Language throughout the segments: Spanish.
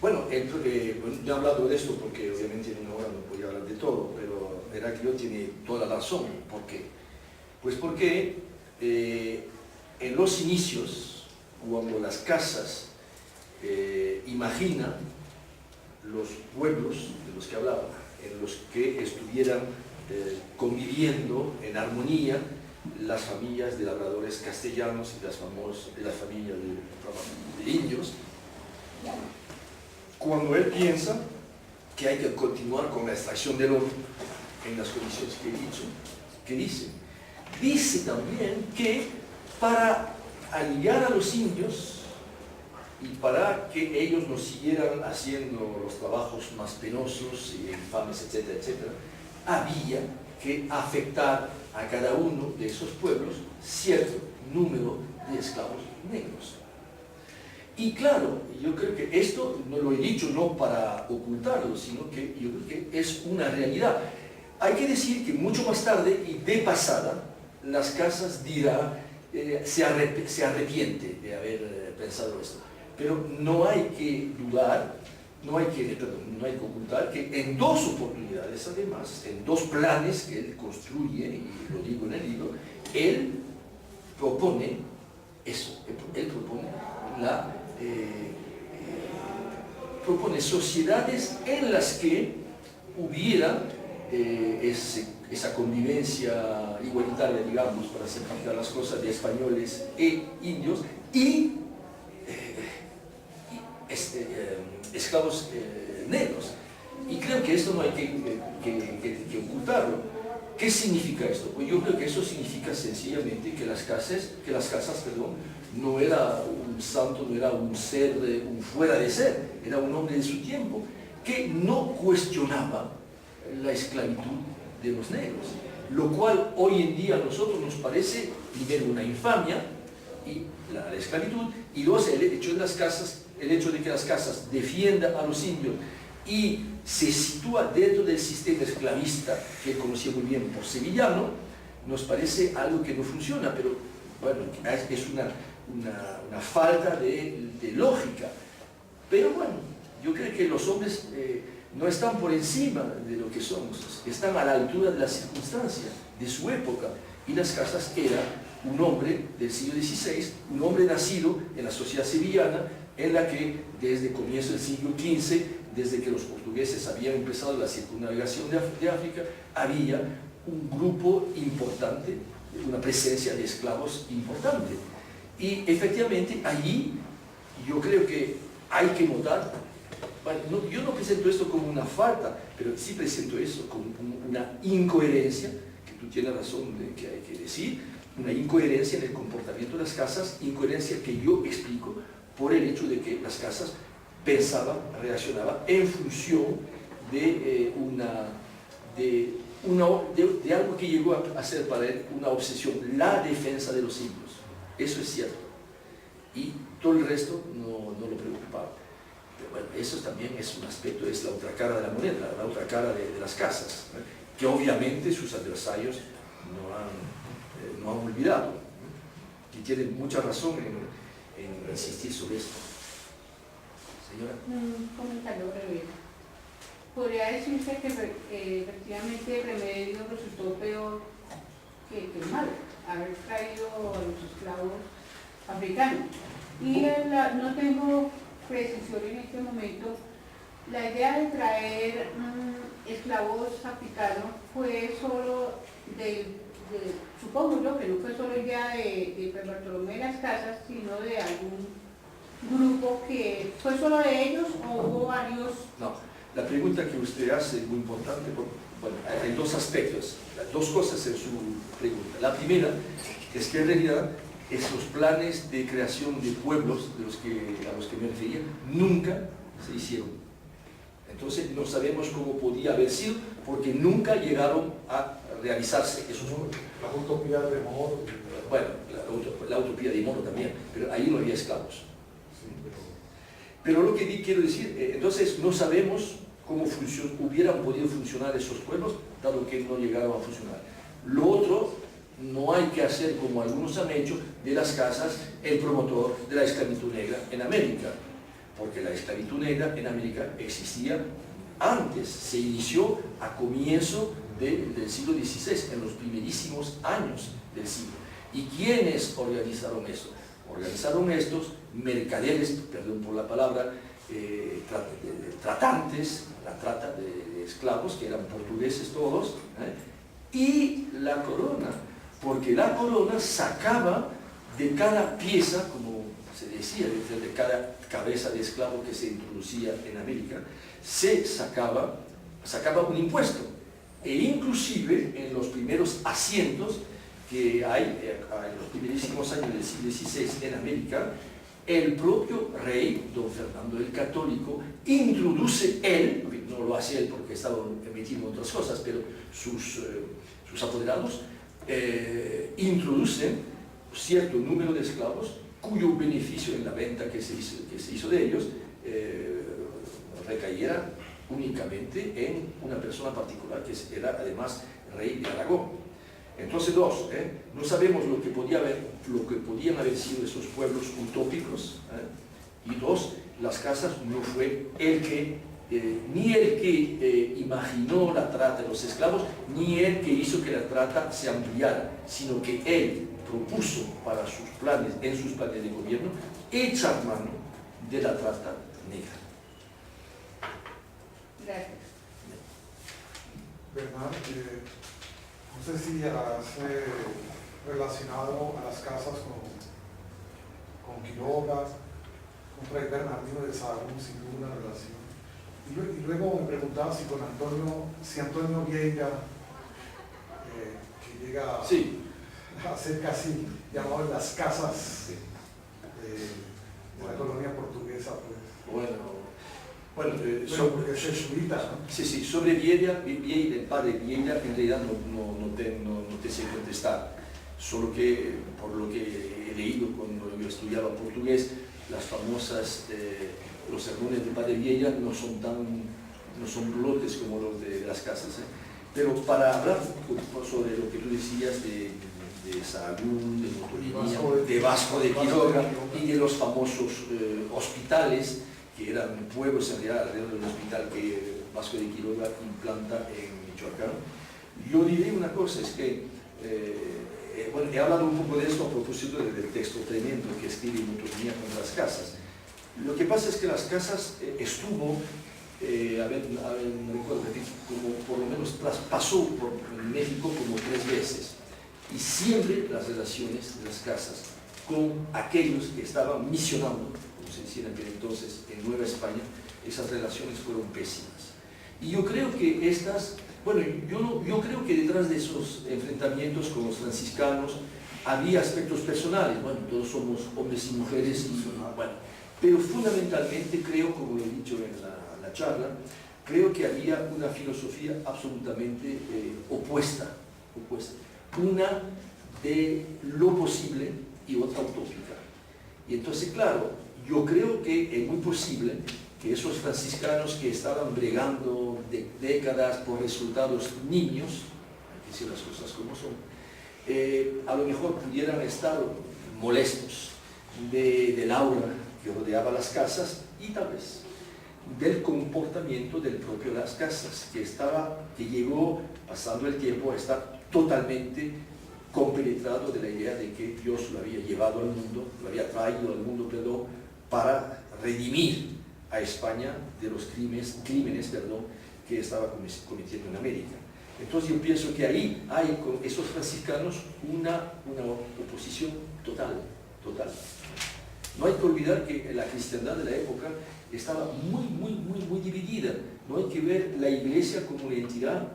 Bueno, yo he hablado de esto porque obviamente en una hora no podía hablar de todo, pero Heraclio tiene toda la razón. ¿Por qué? Pues porque en los inicios, cuando las casas imaginan los pueblos de los que hablaba, en los que estuvieran conviviendo en armonía las familias de labradores castellanos y las familias de indios, cuando él piensa que hay que continuar con la extracción del oro en las condiciones que he dicho, ¿qué dice? Dice también que para aliviar a los indios y para que ellos no siguieran haciendo los trabajos más penosos y infames, etcétera, etcétera, había que afectar a cada uno de esos pueblos cierto número de esclavos negros. Y claro, yo creo que esto no lo he dicho no para ocultarlo, sino que yo creo que es una realidad. Hay que decir que mucho más tarde y de pasada, Las Casas dirá, se arrepiente de haber pensado esto. Pero no hay que dudar, no hay que ocultar que en dos oportunidades, además, en dos planes que él construye, y lo digo en el libro, él propone eso, él propone sociedades en las que hubiera esa convivencia igualitaria, digamos, para simplificar las cosas, de españoles e indios, y esclavos negros. Y creo que esto no hay que ocultarlo. ¿Qué significa esto? Pues yo creo que eso significa sencillamente que las casas, no era un santo, no era un ser, un fuera de ser, era un hombre de su tiempo, que no cuestionaba la esclavitud de los negros, lo cual hoy en día a nosotros nos parece, primero, una infamia, y la esclavitud, y dos, el hecho de que las casas defiendan a los indios y se sitúa dentro del sistema esclavista que conocía muy bien por sevillano, nos parece algo que no funciona, pero bueno, es una falta de lógica. Pero bueno, yo creo que los hombres no están por encima de lo que somos, están a la altura de las circunstancias de su época, y Las Casas era un hombre del siglo XVI, un hombre nacido en la sociedad sevillana, en la que desde comienzo del siglo XV, desde que los portugueses habían empezado la circunnavegación de África, había un grupo importante, una presencia de esclavos importante. Y efectivamente allí yo creo que hay que notar, bueno, yo no presento esto como una falta, pero sí presento eso como una incoherencia, que tú tienes razón de que hay que decir, una incoherencia en el comportamiento de las casas, incoherencia que yo explico por el hecho de que las casas pensaban, reaccionaban en función de algo que llegó a ser para él una obsesión, la defensa de los indios. Eso es cierto. Y todo el resto no lo preocupaba. Pero bueno, eso también es un aspecto, es la otra cara de la moneda, la otra cara de las casas, ¿no? Que obviamente sus adversarios no han olvidado, ¿no? Y tienen mucha razón en insistir sobre esto. Señora. Un comentario breve. Podría decirse que efectivamente el remedio resultó peor que el mal, haber traído a los esclavos africanos. Y no tengo precisión en este momento. La idea de traer esclavos africanos fue solo supongo yo que no fue solo idea de Bartolomé de Las Casas, sino de algún grupo que fue solo de ellos, o hubo varios. No, la pregunta que usted hace es muy importante. Bueno, hay dos aspectos, dos cosas en su pregunta. La primera es que en realidad esos planes de creación de pueblos a los que me refería nunca se hicieron. Entonces no sabemos cómo podía haber sido, porque nunca llegaron a realizarse esos pueblos. La utopía de Moro. Bueno, la utopía de Moro también, pero ahí no había esclavos. Sí, pero lo que quiero decir, entonces no sabemos cómo hubieran podido funcionar esos pueblos, dado que no llegaron a funcionar. Lo otro, no hay que hacer como algunos han hecho de Las Casas el promotor de la esclavitud negra en América, porque la esclavitud negra en América existía antes, se inició a comienzo del siglo XVI, en los primerísimos años del siglo. ¿Y quiénes organizaron eso? Organizaron estos mercaderes, perdón por la palabra, tratantes, la trata de esclavos, que eran portugueses todos, y la corona, porque la corona sacaba de cada pieza, como se decía, de cada cabeza de esclavo que se introducía en América, se sacaba un impuesto. E inclusive en los primeros asientos que hay en los primerísimos años del siglo XVI en América, el propio rey, don Fernando el Católico, introduce él, no lo hace él porque estaba metido en otras cosas, pero sus apoderados introducen cierto número de esclavos cuyo beneficio en la venta que se hizo de ellos recayera únicamente en una persona particular que era además rey de Aragón. Entonces, no sabemos lo que podían haber sido esos pueblos utópicos, y dos, las casas no fue ni el que imaginó la trata de los esclavos, ni el que hizo que la trata se ampliara, sino que él propuso para sus planes, en sus planes de gobierno, echar mano de la trata negra. Gracias. Bernard, no sé si has relacionado a las casas con Quiroga, con Fray Bernardino de Sahagún, sin duda una relación. Y luego me preguntaba si con Antonio Vieira, que llega sí. a ser casi llamado las casas de la colonia portuguesa, pues. Bueno, porque es jesuita, ¿no? Sí, sobre Vieira, el padre Vieira, en realidad no te sé contestar, solo que por lo que he leído cuando yo estudiaba portugués, las famosas, los sermones del padre Vieira no son bloques como los de las casas, pero para hablar sobre lo que tú decías de Sahagún, de Motolinía, de Vasco de Quiroga y de los famosos hospitales, que eran pueblos en realidad alrededor del hospital que Vasco de Quiroga implanta en Michoacán. Yo diré una cosa, es que, he hablado un poco de esto a propósito del texto tremendo que escribe Motolinía con las casas. Lo que pasa es que las casas estuvo, recuerdo que como por lo menos pasó por México como 3 veces, y siempre las relaciones de las casas con aquellos que estaban misionando, como se decía en aquel entonces, en Nueva España, esas relaciones fueron pésimas. Y yo creo que yo creo que detrás de esos enfrentamientos con los franciscanos había aspectos personales, todos somos hombres y mujeres, pero fundamentalmente creo, como he dicho en la charla, creo que había una filosofía absolutamente opuesta, una de lo posible y otra utópica. Y entonces, claro, yo creo que es muy posible que esos franciscanos que estaban bregando décadas por resultados nimios, hay que decir las cosas como son, a lo mejor pudieran estar molestos del aura que rodeaba las casas y tal vez del comportamiento del propio las casas, que llegó pasando el tiempo a estar totalmente compenetrado de la idea de que Dios lo había llevado al mundo, lo había traído al mundo, para redimir a España de los crímenes, que estaba cometiendo en América. Entonces yo pienso que ahí hay con esos franciscanos una oposición total. No hay que olvidar que la cristiandad de la época estaba muy dividida. No hay que ver la iglesia como una entidad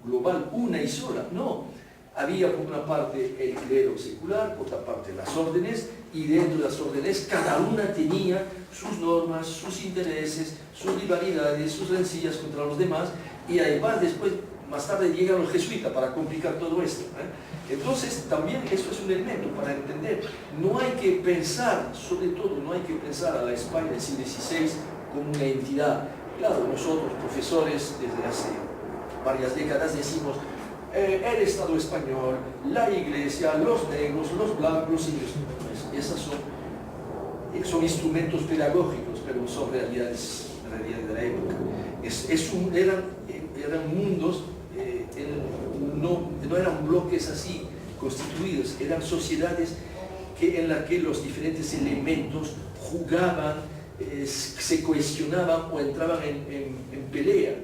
global, una y sola, no. Había por una parte el clero secular, por otra parte las órdenes, y dentro de las órdenes cada una tenía sus normas, sus intereses, sus rivalidades, sus rencillas contra los demás, y además más tarde llegan los jesuitas para complicar todo esto. Entonces también eso es un elemento para entender. No hay que pensar, sobre todo, no hay que pensar a la España del siglo XVI como una entidad. Claro, nosotros, profesores, desde hace varias décadas decimos el Estado español, la Iglesia, los negros, los blancos, y esas son son instrumentos pedagógicos, pero son realidades de la época. Eran mundos, no eran bloques así constituidos, eran sociedades en las que los diferentes elementos jugaban, se cohesionaban o entraban en pelea.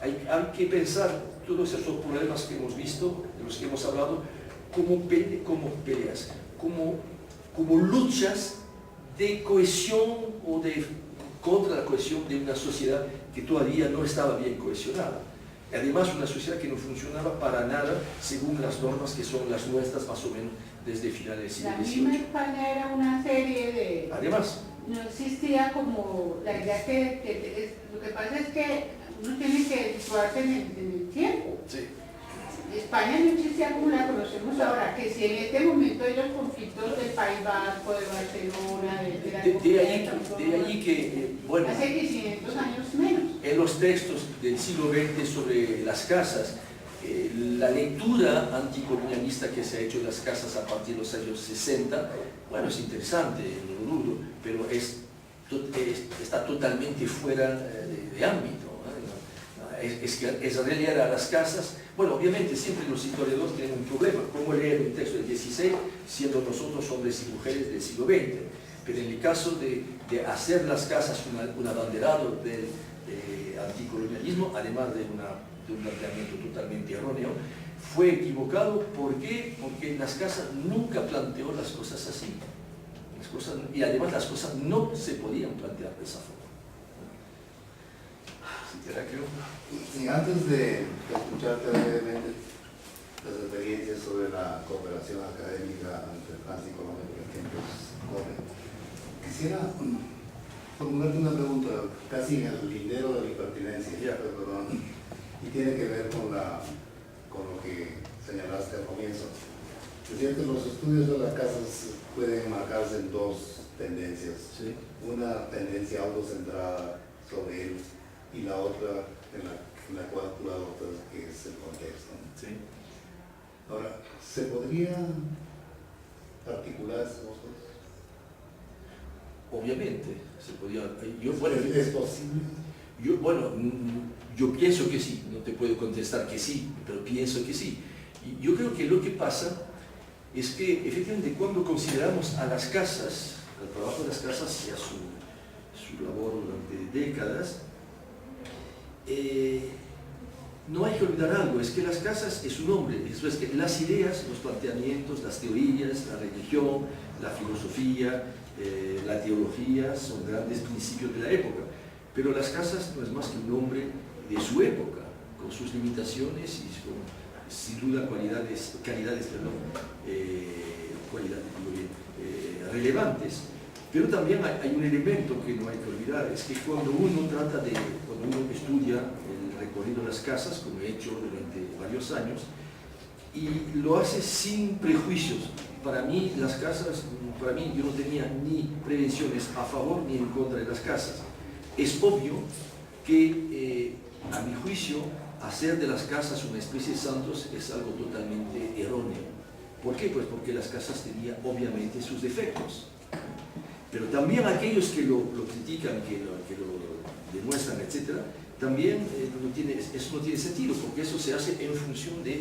Hay que pensar todos esos problemas que hemos visto, de los que hemos hablado, como peleas, como luchas de cohesión o contra la cohesión de una sociedad que todavía no estaba bien cohesionada. Además, una sociedad que no funcionaba para nada según las normas que son las nuestras más o menos desde finales del siglo La XVIII. misma España era una serie de... Además, no existía como la idea lo que pasa es que uno tiene que situarse en el tiempo. sí. España no existía como la conocemos ahora, que si en este momento hay los conflictos del País Vasco, de Barcelona, De ahí que, bueno, hace 500 años menos. en los textos del siglo XX sobre las casas, la lectura anticolonialista que se ha hecho de las casas a partir de los años 60, bueno, es interesante, no lo dudo, pero está totalmente fuera de ámbito. Es realidad a las casas. Bueno, obviamente siempre los historiadores tienen un problema, cómo leer un texto del 16 siendo nosotros hombres y mujeres del siglo XX. Pero en el caso de hacer las casas un abanderado del anticolonialismo, además de un planteamiento totalmente erróneo, fue equivocado. ¿Por qué? Porque las casas nunca planteó las cosas así. Y además las cosas no se podían plantear de esa forma. Y antes de escucharte brevemente las experiencias sobre la cooperación académica entre Francia y Colombia, por ejemplo, quisiera formularte una pregunta casi en el lindero de la impertinencia, perdón, y tiene que ver con lo que señalaste al comienzo. Es cierto, los estudios de las casas pueden enmarcarse en dos tendencias. Sí. Una tendencia autocentrada sobre él y la otra en la cual tú adoptas, que es el contexto. Sí. Ahora, ¿se podría articular esas dos cosas? Obviamente, se podía. ¿Es posible? Yo pienso que sí, no te puedo contestar que sí, pero pienso que sí. Y yo creo que lo que pasa es que efectivamente cuando consideramos a las casas, el trabajo de las casas y a su labor durante décadas, no hay que olvidar algo, es que las casas es un hombre, es que las ideas, los planteamientos, las teorías, la religión, la filosofía, la teología son grandes principios de la época, pero las casas no es más que un hombre de su época, con sus limitaciones y con, sin duda, cualidades relevantes. Pero también hay un elemento que no hay que olvidar, es que cuando uno estudia el recorrido de las casas, como he hecho durante varios años, y lo hace sin prejuicios. Para mí, las casas, yo no tenía ni prevenciones a favor ni en contra de las casas. Es obvio que, a mi juicio, hacer de las casas una especie de santos es algo totalmente erróneo. ¿Por qué? Pues porque las casas tenían obviamente sus defectos. Pero también aquellos que lo critican, que lo demuestran, etc., también eso no tiene sentido, porque eso se hace en función de